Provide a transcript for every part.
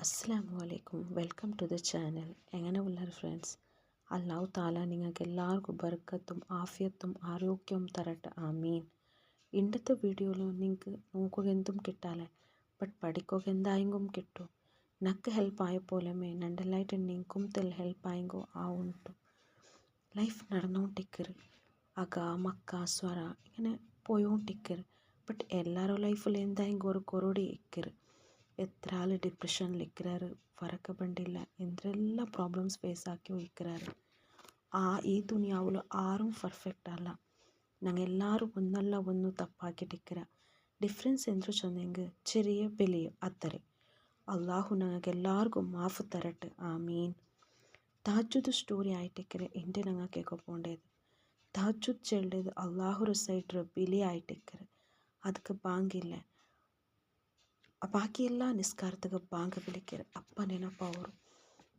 അസ്സലാമു അലൈക്കും. Welcome to the channel. എങ്ങനെ ഉള്ളാർ ഫ്രണ്ട്സ്? അല്ലാഹു താല നിങ്ങൾക്ക് എല്ലാവർക്കും ബർക്കത്തും ആഫിയത്തും ആരോഗ്യവും തരട്ടെ. ആമീൻ. ഇന്നത്തെ വീഡിയോയിൽ നിങ്ങൾക്ക് നോക്കുക എന്തും കിട്ടാലേ, ബട്ട് പഠിക്കുക എന്തായെങ്കും കിട്ടും. നക്ക് ഹെൽപ്പ് ആയ പോലെമേ നണ്ടല്ലായിട്ട് നിങ്ങൾക്കും ഹെൽപ്പ് ആയെങ്കോ ആ ഉണ്ടു. ലൈഫ് നടന്നുകൊണ്ടിരിക്കറ്, അക മക്ക സ്വര ഇങ്ങനെ പോയോണ്ടിരിക്കറ്. ബട്ട് എല്ലാവരുടെ ലൈഫിൽ എന്തായെങ്കിലും ഒരു കൊറോടി ഇക്കറ്. എത്ര ആൾ ഡിപ്രഷനിലിരിക്കാറ്, ഫറക്ക ബണ്ടില്ല, എന്തെല്ലാം പ്രോബ്ലംസ് ഫേസ് ആക്കി ഇരിക്കാറ്. ഈ ദുനിയാവിൽ ആരും പെർഫെക്റ്റ് അല്ല. ഞങ്ങൾ എല്ലാവരും ഒന്നല്ല ഒന്ന് തപ്പാക്കിട്ടിരിക്കുക. ഡിഫറൻസ് എന്തു ചൊന്നെങ്കിൽ ചെറിയ വലിയ അത്രേ. അള്ളാഹു ഞങ്ങൾക്ക് എല്ലാവർക്കും മാഫ് തരട്ടെ. ആമീൻ. തഹജ്ജുദ് സ്റ്റോറി ആയിട്ടിരിക്കര എൻ്റെ ഞങ്ങൾ കേൾക്കാൻ പോകേണ്ടത്. തഹജ്ജുദ് ചെല്ലേത് അള്ളാഹുര സൈഡ് ബിലി ആയിട്ടിരിക്കര. ಅದಕ್ಕೆ ಬಾಂಗಿಲ್ಲ. ಬಾಕಿಯೆಲ್ಲ ನಿಸ್ಕಾರದಾಗ ಬಾಂಗ ಬಿಳಿಕ್ಯಾರ ಅಪ್ಪ ನೆನಪ ಅವರು.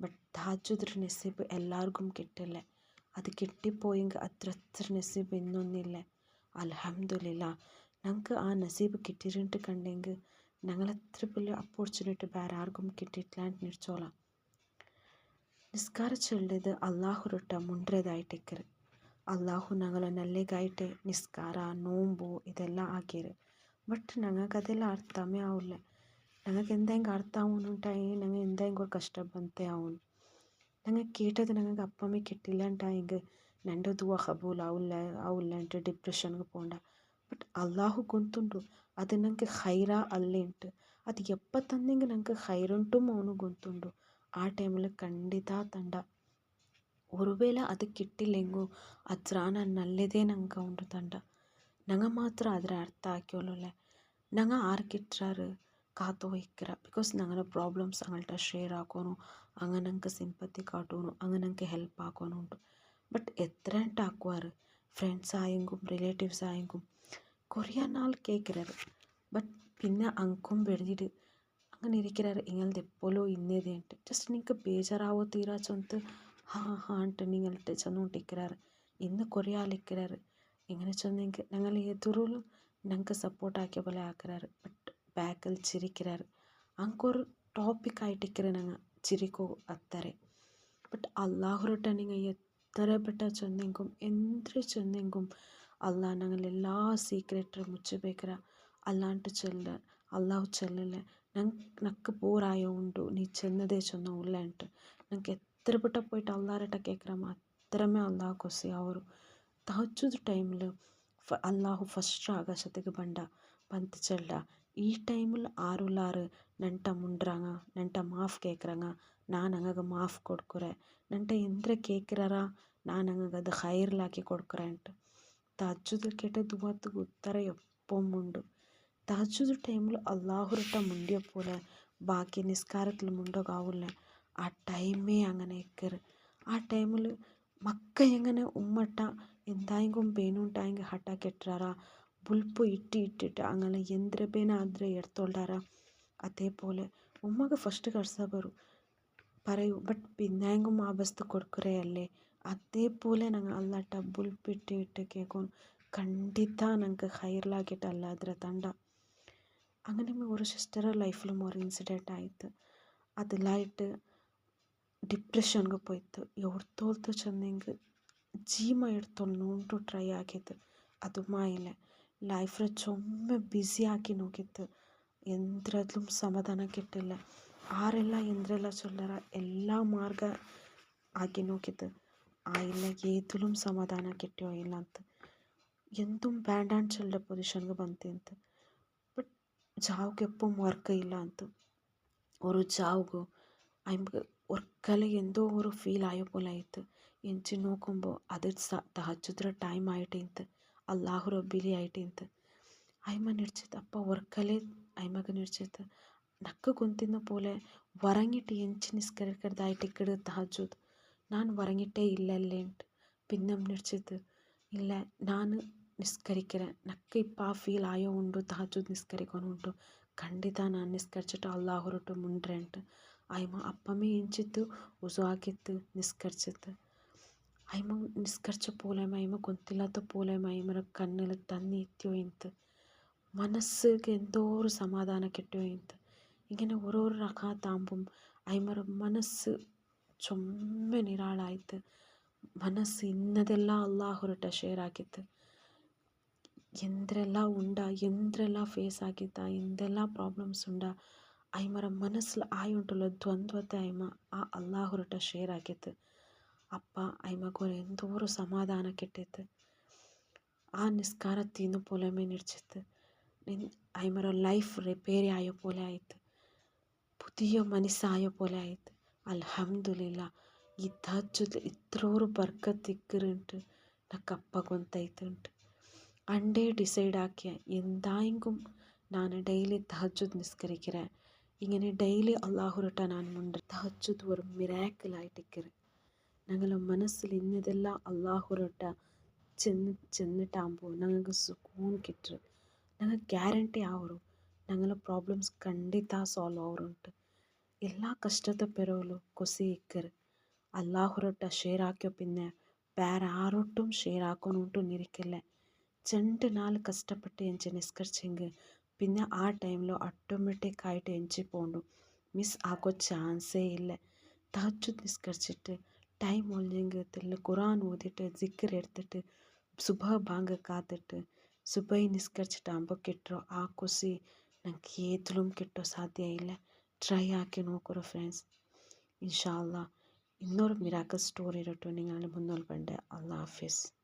ಬಟ್ ತಹಜ್ಜುದ್ರ ನೆಸೀಬ್ എല്ലാവർക്കും കിട്ടില്ല. അത് കിട്ടിപ്പോയെങ്കിൽ അത്ര നസീബ് ഇന്നൊന്നില്ല. അൽഹംദുലില്ലാ, ഞങ്ങൾക്ക് ആ നസീബ് കിട്ടിയിട്ട് കണ്ടെങ്കിൽ ഞങ്ങളത്ര വലിയ അപ്പോർച്യൂണിറ്റി വേറെ ആർക്കും കിട്ടിയിട്ടില്ല ಅಂತ ನಿಡ್ಚೋಲ್ಲ. നിസ്കാര ചൊല്ലിയത് അള്ളാഹുരൊട്ട മുണ്ടേതായിട്ടിക്കറ്. അള്ളാഹു ഞങ്ങളെ നല്ലതായിട്ട് നിസ്കാര നോമ്പു ഇതെല്ലാം ആക്കിയത്. ബಟ್ ഞങ്ങൾക്ക് ಅದೆಲ್ಲ ಅರ್ಥಮೇ ಆವಿಲ್ಲ. ഞങ്ങൾക്ക് എന്തെങ്കിലും അർത്ഥമാവുന്നുണ്ടായി, ഞങ്ങൾ എന്തെങ്കിലും ഒരു കഷ്ടം ബന്ധേ ആവുന്നു. ഞങ്ങൾ കേട്ടത് ഞങ്ങൾക്ക് അപ്പമേ കിട്ടില്ല ഉണ്ടായെങ്കിൽ എൻ്റെ ദുവ കബൂൽ ആവില്ല ಅಂತ ഡിപ്രഷನ್ಗೆ പോകണ്ട. ಬಟ್ ಅಲ್ಲಾಹು ಗೊತ್ತುಂಟು ಅದು ನನಗೆ ಖೈರ ಅಲ್ಲೇ ಉಂಟು. ಅದು ಎಪ್ಪ ತಂದೆಂಗೆ ನನಗೆ ಖೈರುಂಟು ಅವನು ಗೊತ್ತುಂಟು. ಆ ಟೈಮಲ್ಲಿ ಖಂಡಿತ ತಂಡ ഒരുവേള അത് കിട്ടില്ലെങ്കോ അച്ഛനാ നല്ലതേ ഞങ്ങൾക്ക് ഉണ്ട് തണ്ട. ഞങ്ങൾ മാത്രം അതിനെ അർത്ഥമാക്കിയോളല്ലേ. ഞങ്ങൾ ആർക്കിട്ടാറ് കാത്തു വയ്ക്കുക. ബിക്കോസ് ഞങ്ങളുടെ പ്രോബ്ലംസ് അങ്ങൾட்ட ഷെയർ ആക്കാനോ, അങ്ങനെ ഞങ്ങൾക്ക് സിമ്പത്തി കാട്ടാനോ, അങ്ങനെ ഞങ്ങൾക്ക് ഹെൽപ്പ് ആക്കാനോ ഉണ്ട്. ബട്ട് എത്ര ആക്കുവാറ് ഫ്രണ്ട്സ് ആയെങ്കും റിലേറ്റീവ്സ് ആയെങ്കും കുറേ നാൾ കേൾക്കുന്നത്. ബട്ട് പിന്നെ അങ്കും ಬೆಳೆದಿട്ട് അങ്ങനെ ഇരിക്കാറ്. ഇങ്ങളത് എപ്പോഴോ ഇന്നേതേ ഉണ്ട്. ജസ്റ്റ് നിങ്ങൾക്ക് ബേജാറാവോ തീരാ ചൊന്ത് ಅಂತ നിങ്ങളുടെ ചെന്നുകൊണ്ടിരിക്കാറ്. ഇന്ന് കുറേ ആളിരിക്കാറ്. ഇങ്ങനെ ചെന്നെങ്കിൽ ഞങ്ങൾ എതിരും ഞങ്ങൾക്ക് സപ്പോർട്ട് ആക്കിയ പോലെ ആക്കാറ്. ബട്ട് ബാക്കിൽ ചിരിക്കാറ്. അങ്ങൊരു ടോപ്പിക് ആയിട്ടിരിക്കറ ഞങ്ങൾ ചിരിക്കോ അത്തരെ. ബട്ട് അള്ളാഹുരൊട്ട നിങ്ങൾ എത്ര പെട്ട ചെന്നെങ്കും എന്ത് ചെന്നെങ്കും അള്ളാഹ് ഞങ്ങൾ എല്ലാ സീക്രറ്റ് മുಚ್ಚಬೇಕರ അല്ലാണ്ട് ചെല്ല അള്ളാഹു ചെല്ലല്ലേ. നക്ക് പോറായോ ഉണ്ട് നീ ചെന്നതേ ചെന്നോ ഉള്ള ഉണ്ട്. ഞങ്ങൾക്ക് എത്ര പെട്ട പോയിട്ട് അള്ളാഹരട്ട കേൾക്കറമ്മ അത്രമേ അള്ളാഹ് കൊസി ಅವರು. തഹജ്ജുദ് ടൈമിൽ അള്ളാഹു ഫസ്റ്റ് ആകാശത്തേക്ക് ಬಂತು ಚೆಲ್ಲ. ഈ ടൈമിൽ ആരുള്ളാറ് നണ്ട മുണ്ടറാങ്ങ, നണ്ട മാഫ് കേൾക്കറാങ്ങ, ഞാൻ അങ്ങക്ക് മാഫ് കൊടുക്കുറേ. നണ്ട എന്ത്ര കേൾക്കറാ ഞാൻ അങ്ങക്ക് അത് ഹൈറിലാക്കി കൊടുക്കുറേಂಟು. തഹജ്ജുദ് കേട്ട ദുആക്ക് ഉത്തര എപ്പം ഉണ്ട്. തഹജ്ജുദ് ടൈമിൽ അള്ളാഹുരട്ട മുണ്ടിയ പോലെ ബാക്കി നിസ്കാരത്തിൽ മുണ്ടോകാവില്ല. ആ ടൈമേ അങ്ങനെ ഇക്കറ്. ആ ടൈമിൽ മക്ക എങ്ങനെ ഉമ്മട്ട എന്തായെങ്കും ಬೇನುಂಟಾയെങ്കിൽ ಹಠ ಕೆಟ್ಟರಾರ ബുൾപ്പ് ഇട്ടിട്ട് അങ്ങനെ എന്ത്ര ಬೇನಾದರೆ എടുത്തോണ്ടാര. അതേപോലെ ഉമ്മക്ക് ഫസ്റ്റ് കർസ പറയൂ. ബട്ട് പിന്നെയെങ്കും ആ ബസ്ത് കൊടുക്കുറേ അല്ലേ. അതേപോലെ ഞങ്ങൾ അല്ലാട്ട ബുൾപ്പ് ഇട്ട് കേൾക്കും. ಖಂಡಿತ ഞങ്ങൾക്ക് ഹൈറിലാക്കിയിട്ട് അല്ലാದ್ರೆ ತಂಡ. അങ്ങനെ ഒരു സിസ്റ്ററുടെ ലൈഫിലും ഒരു ഇൻസിഡൻറ്റ് ആಯಿತು. അതിലായിട്ട് ಡಿಪ್ರೆಷನ್ಗೆ പോಯ್ತು. ಎವ್ರತೋಲ್ತು ಚೆಂದಂಗೆ ಜೀಮ എടുത്തോണ്ട് ಟ್ರೈ ಆಗಿದ್ದು ಅದು ಮಾಯಿಲ್ಲ. ലൈഫിൽ ചുമ്മാ ബിസി ആക്കി നോക്കിയിട്ട് എന്തിലും സമാധാന കിട്ടില്ല. ആരെല്ലാം എന്തെല്ലാം ചൊല്ലറ എല്ലാ മാർഗ ആക്കി നോക്കിയിട്ട് ആയില്ല. ഏതിലും സമാധാന കിട്ടിയോ ಇಲ್ಲ ಅಂತ എന്തും വേണ്ടാണ്ട് ചൊല്ല പൊസിഷನ್ಗೆ ಬಂತೆ ಅಂತ. ಬಟ್ ಜಾವ್ಗೆ എപ്പം വർക്ക് ಇಲ್ಲ ಅಂತ ഒരു ಜಾವ್ಗೂ അയ്മക്ക് ഒർക്കല് എന്തോ ഒരു ഫീൽ ആയ പോലെ ആയിട്ട് എഞ്ചി നോക്കുമ്പോൾ അത് തഹജ്ജുദ്ര ടൈം ആയിട്ടിಂತ അള്ളാഹു റബ്ബിലി ആയിട്ടിಂತ അയ്മ നിಡ್ಚಿತ್ತು. അപ്പ ഒർക്കലേ അയ്മക്ക് നിಡ್ಚಿತ್ತು. നക്ക് കുന്തിന്ന പോലെ വറങ്ങിട്ട് എഞ്ചി നിസ്കരിക്കരുതായിട്ട് ഇക്കട് തഹജ്ജുദ് ഞാൻ വറങ്ങിട്ടേ ഇല്ലല്ലേಂಟು. പിന്നെ നിಡ್ಚಿತ್ತು ഇല്ല ഞാൻ നിസ്കരിக்கிறேன். നക്ക് ഇപ്പം ആ ഫീൽ ആയോ ഉണ്ടു തഹജ്ജുദ് നിസ്കരിക്കാനുണ്ടു. ಖಂಡಿತ ನಾನು ನಿಸ್ಕರಿച്ചിട്ട് അള്ളാഹുരൊട്ട് മുണ്ടേಂಟು. അയ്മ അപ്പമേ എഞ്ചിತ್ತು ഉസു ಹಾಕಿತ್ತು നിസ്കരിച്ചിತ್ತು. അയ്മ നിസ്കരിച്ച പോലെമ അയ്മ ಗೊತ್ತಿല്ലാത്ത പോലെമ അയ്മರ കണ്ണിൽ തന്നി എത്തിയോ ಇಂತ മനസ്സിಗೆ എന്തോ ഒരു സമാധാനം കിട്ടിയോ ಇಂತ. ഇങ്ങനെ ഓരോരോ റക്കാത്താകുമ്പം അയിമറ മനസ്സ് ചൊമ്മ നിരാളായിട്ട് മനസ്സ് ഇന്നതെല്ലാം അള്ളാഹുരട്ട ഷೇರ್ ಆಗಿತ್ತು ಎಂದ್ರೆಲ್ಲ ಉಂಡ ಎಂದ್ರೆಲ್ಲ ಫೇಸ್ ಆಗಿದ್ದ ಎಂದೆಲ್ಲ ಪ್ರಾಬ್ಲಮ್ಸ್ ಉಂಡ ಐಮರ ಮನಸ್ಸಿൽ ಆಯುಂಟುള്ള ದ್ವಂದ್ವತೆ ಐಮ ಆ ಅಲ್ಲಾಹುರಟ ഷೇರ್ ಆಗಿತ್ತು ಅಪ್ಪ ಐಮಗೋರ എന്തോരം സമാധാനം കിട്ടിയത് ആ നിസ്കാരത്തിന്ന് പുലമേ നിടിച്ചിട്ട് ಐಮರ ലൈഫ് റിപ്പയർ ആയ പോലെ ആയിട്ട് പുതിയ മനസ്സായ പോലെ ആയിട്ട് അൽഹംദുലില്ല ഈ തഹജ്ജുദ് ഇത്രോരു ബർക്കത്തിക്കുറുണ്ട് നക്കപ്പ ಗೊತ್ತಾಯ್ತುಂಟು അണ്ടേ ഡിസൈഡ് ആക്കിയ എന്തായെങ്കിലും ഞാൻ ഡെയിലി തഹജ്ജുദ് നിസ്കരിக்கிறேன் ഇങ്ങനെ ഡെയിലി അള്ളാഹുരട്ട ഞാൻ മുണ്ട് തഹജ്ജുദ് ഒരു മിറാക്കിളായിട്ടിരിക്കറ് ഞങ്ങളുടെ മനസ്സിൽ ഇന്നതെല്ലാം അള്ളാഹുരട്ട ചെന്നിട്ടാകുമ്പോൾ ഞങ്ങൾക്ക് സുഖം കിട്ടും ഞങ്ങൾ ಗ್ಯಾರಂಟಿ ആവറും ഞങ്ങളുടെ പ്രോബ്ലംസ് ಖಂಡಿತ ಸಾಲ್ವ್ ಆವರುಂಟು ಎಲ್ಲ ಕಷ್ಟದ ಪೆರೋಲು ಕೊಸಿ ಇಕ್ಕರು അള്ളാഹുരട്ട ഷെയർ ആക്കിയോ പിന്നെ വേറെ ആരോട്ടും ഷെയർ ആക്കാനുണ്ടു നിരിക്കില്ല 2 നാൾ കഷ്ടപ്പെട്ട് എനിക്ക് നിസ്കരിച്ചെങ്കിൽ പിന്നെ ആ ടൈമിൽ ഓട്ടോമാറ്റിക്കായിട്ട് എനിക്ക് പോകണ്ടു മിസ് ಆಗೋ ಚಾನ್ಸೇ ಇಲ್ಲ തഹജ്ജുദ് നിസ്കരിച്ചിട്ട് ടൈം ഒഴിഞ്ഞെങ്കിൽ തില്ല ഖുറാൻ ഓതിയിട്ട് ജിക്കർ എടുത്തിട്ട് സുബഹ ബാങ്ക് കാത്തിട്ട് സുബൈ നിസ്കരിച്ചിട്ടാകുമ്പോൾ കിട്ടോ ആ ಖುಷಿ ನಂಗೆ ಏದಲೂ കിട്ടോ ಸಾಧ್ಯ ಇಲ್ಲ ಟ್ರೈ ಹಾಕಿ ನೋಡ್ಕೊರೋ ಫ್ರೆಂಡ್ಸ್ ಇನ್ಶಾ ಅಲ್ಲಾ ಇನ್ನೊರು ಮಿರಾಕಲ್ ಸ್ಟೋರಿ ಇರಟ್ಟು ನಿങ്ങളുടെ മുന്നോൽ പണ്ട് അല്ലാ ഹാഫിസ്